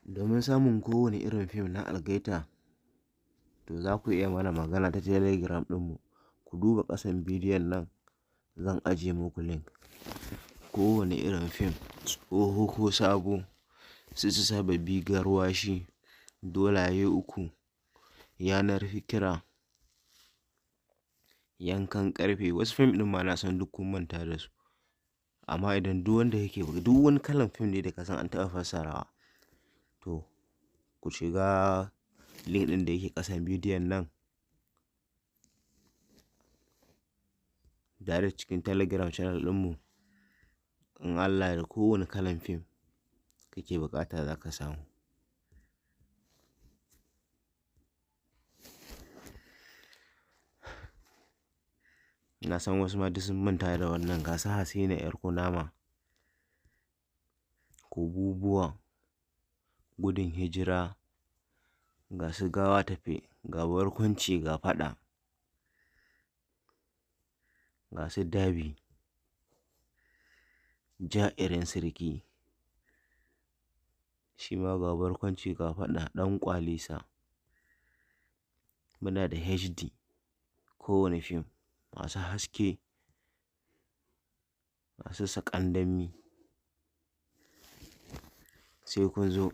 Domin samun kowane irin fim na Algaita, to za ku iya mana magana ta Telegram ɗinmu. Ku duba ƙasan bidiyon nan, zan ajiye muku link. Kowane irin fim, tsoho ko sabo, su sababbi, garwashi, dolaye uku, yanar fikira, yankan ƙarfe. Wasu fim ɗin ma na san duk kun manta da su. Amma idan duk wani kalan fim ne da ka san an taɓa fassarawa, to ku shiga link ɗin da yake ƙasan bidiyon nan, direct cikin Telegram channel ɗinmu. In Allah da kowane kalan fim kake buƙata za ka samu. Na san wasu ma duk sun manta da wannan. Ga su Hasina 'yar kunama, kububuwa, gudun hijira, ga su gawa tafe, ga barkwanci, ga faɗa, ga su dabi, ja'irin sirki, shi ma ga barkwanci, ga faɗa, ɗan ƙwalisa. Muna da HD, kowane fim, masu haske, masu sakandami. Sai kun zo.